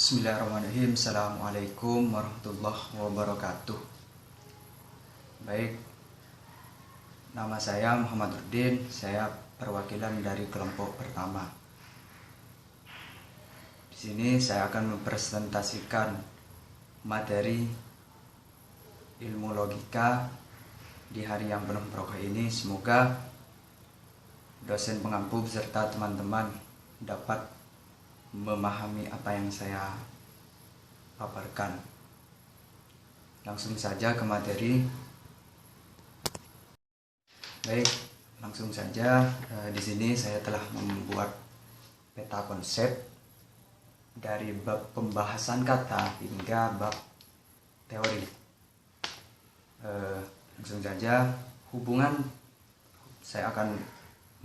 Bismillahirrahmanirrahim. Assalamualaikum warahmatullahi wabarakatuh. Baik, nama saya Muhammad Nurdin. Saya perwakilan dari kelompok pertama. Di sini saya akan mempresentasikan materi ilmu logika di hari yang penuh barokah ini. Semoga dosen pengampu beserta teman-teman dapat memahami apa yang saya paparkan. Langsung saja ke materi. Baik, langsung saja. Di sini saya telah membuat peta konsep dari bab pembahasan kata hingga bab teori. Langsung saja, hubungan. Saya akan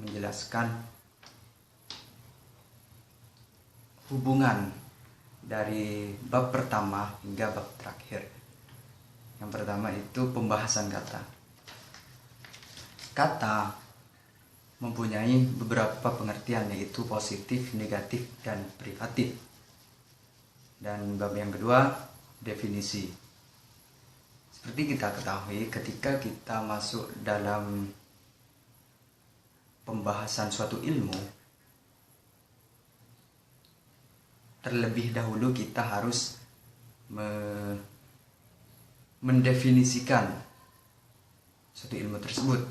menjelaskan hubungan dari bab pertama hingga bab terakhir. Yang pertama itu pembahasan kata. Kata mempunyai beberapa pengertian, yaitu positif, negatif, dan privatif. Dan bab yang kedua, definisi. Seperti kita ketahui, ketika kita masuk dalam pembahasan suatu ilmu, terlebih dahulu kita harus mendefinisikan suatu ilmu tersebut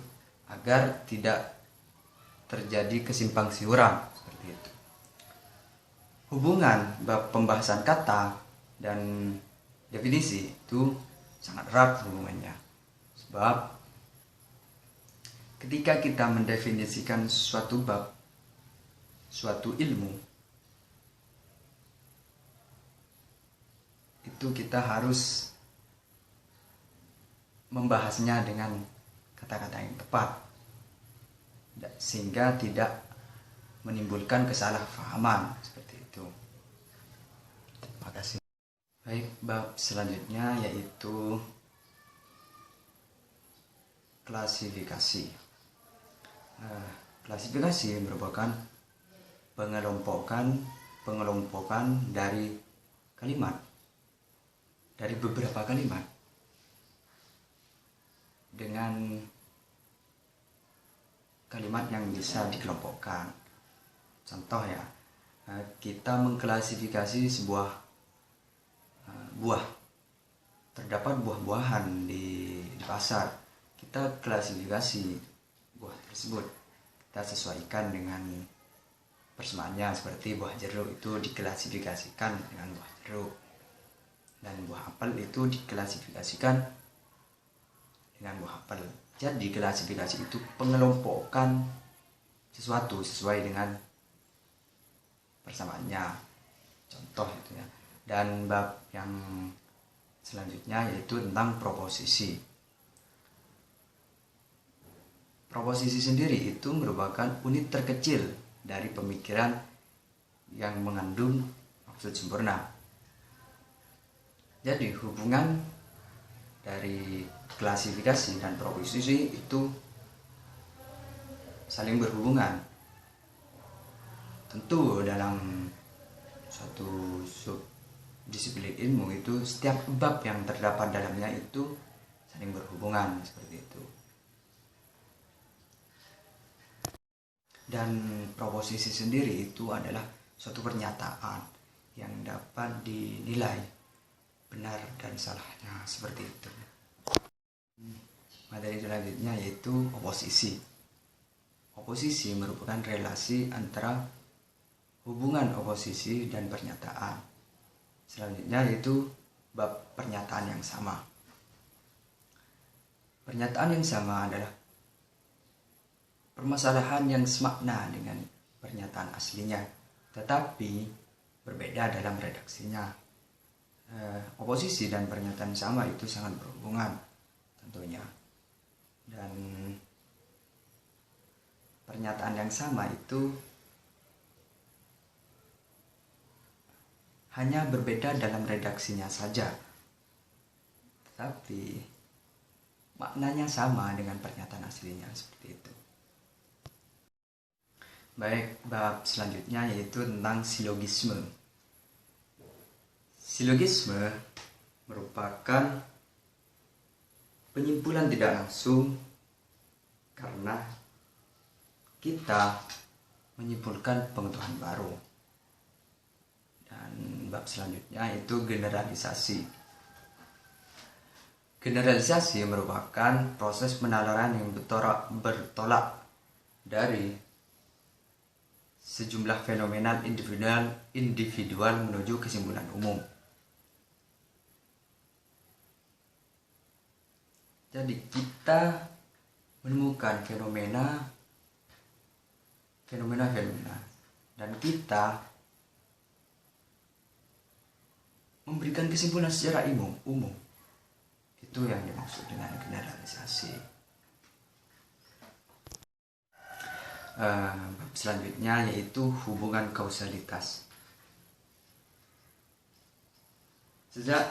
agar tidak terjadi kesimpang siuran seperti itu. Hubungan bab pembahasan kata dan definisi itu sangat erat hubungannya. Sebab ketika kita mendefinisikan suatu bab, suatu ilmu, itu kita harus membahasnya dengan kata-kata yang tepat sehingga tidak menimbulkan kesalahpahaman seperti itu. Terima kasih. Baik, bab selanjutnya yaitu klasifikasi. Klasifikasi merupakan pengelompokan dari kalimat, dari beberapa kalimat dengan kalimat yang bisa dikelompokkan. Contoh ya, kita mengklasifikasi sebuah buah. Terdapat buah-buahan di pasar. Kita klasifikasi buah tersebut. Kita sesuaikan dengan persamaannya, seperti buah jeruk itu diklasifikasikan dengan buah jeruk. Dan buah apel itu diklasifikasikan dengan buah apel. Jadi klasifikasi itu pengelompokan sesuatu sesuai dengan persamaannya. Contoh itu ya. Dan bab yang selanjutnya yaitu tentang proposisi. Proposisi sendiri itu merupakan unit terkecil dari pemikiran yang mengandung maksud sempurna. Jadi hubungan dari klasifikasi dan proposisi itu saling berhubungan. Tentu dalam suatu subdisiplin ilmu itu setiap bab yang terdapat dalamnya itu saling berhubungan seperti itu. Dan proposisi sendiri itu adalah suatu pernyataan yang dapat dinilai benar dan salahnya seperti itu. Materi selanjutnya yaitu oposisi. Oposisi merupakan relasi antara hubungan oposisi dan pernyataan. Selanjutnya yaitu bab pernyataan yang sama. Pernyataan yang sama adalah permasalahan yang semakna dengan pernyataan aslinya, tetapi berbeda dalam redaksinya. Oposisi dan pernyataan sama itu sangat berhubungan tentunya. Dan pernyataan yang sama itu hanya berbeda dalam redaksinya saja, tetapi maknanya sama dengan pernyataan aslinya seperti itu. Baik, bab selanjutnya yaitu tentang silogisme. Silogisme merupakan penyimpulan tidak langsung karena kita menyimpulkan pengetahuan baru. Dan bab selanjutnya itu generalisasi. Generalisasi merupakan proses penalaran yang bertolak dari sejumlah fenomena individual menuju kesimpulan umum. Jadi kita menemukan fenomena dan kita memberikan kesimpulan secara umum. Itu yang dimaksud dengan generalisasi. Selanjutnya yaitu hubungan kausalitas. Sejak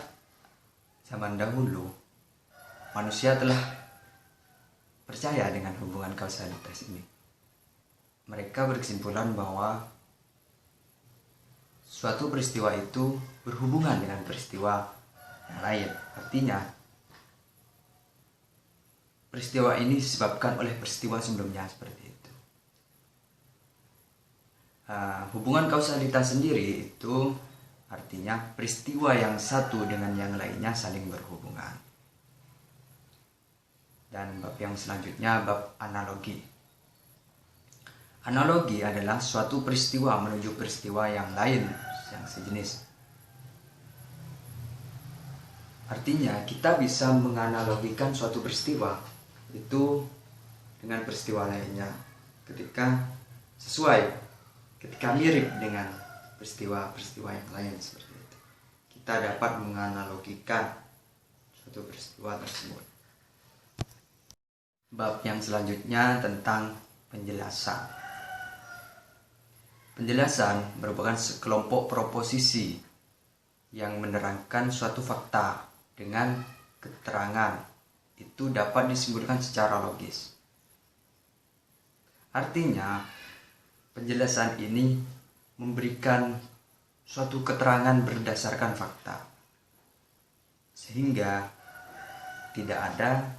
zaman dahulu, manusia telah percaya dengan hubungan kausalitas ini. Mereka berkesimpulan bahwa suatu peristiwa itu berhubungan dengan peristiwa yang lain. Artinya, peristiwa ini disebabkan oleh peristiwa sebelumnya, seperti itu. Hubungan kausalitas sendiri itu artinya peristiwa yang satu dengan yang lainnya saling berhubungan. Dan bab yang selanjutnya bab analogi. Analogi adalah suatu peristiwa menuju peristiwa yang lain yang sejenis. Artinya kita bisa menganalogikan suatu peristiwa itu dengan peristiwa lainnya ketika mirip dengan peristiwa-peristiwa yang lain, seperti itu. Kita dapat menganalogikan suatu peristiwa tersebut. Bab yang selanjutnya tentang penjelasan. Penjelasan merupakan sekelompok proposisi yang menerangkan suatu fakta dengan keterangan. Itu dapat disimpulkan secara logis. Artinya, penjelasan ini memberikan suatu keterangan berdasarkan fakta, sehingga tidak ada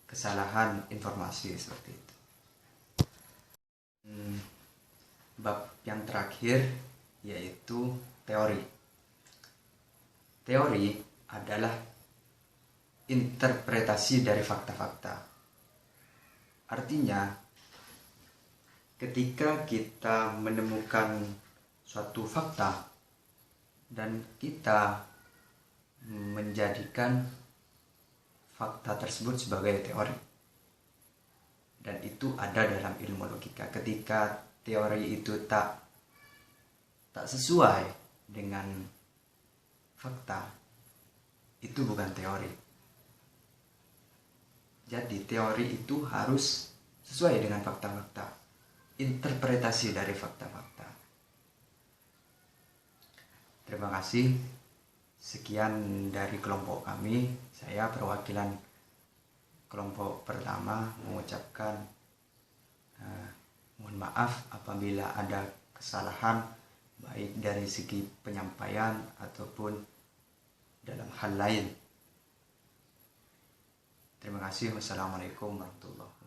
kesalahan informasi, seperti itu. Bab yang terakhir yaitu teori. Teori adalah interpretasi dari fakta-fakta. Artinya, ketika kita menemukan suatu fakta dan kita menjadikan fakta tersebut sebagai teori, dan itu ada dalam ilmu logika. Ketika teori itu tak sesuai dengan fakta, itu bukan teori. Jadi teori itu harus sesuai dengan fakta-fakta, interpretasi dari fakta-fakta. Terima kasih. Sekian dari kelompok kami. Saya perwakilan kelompok pertama mengucapkan mohon maaf apabila ada kesalahan baik dari segi penyampaian ataupun dalam hal lain. Terima kasih. Wassalamualaikum warahmatullahi wabarakatuh.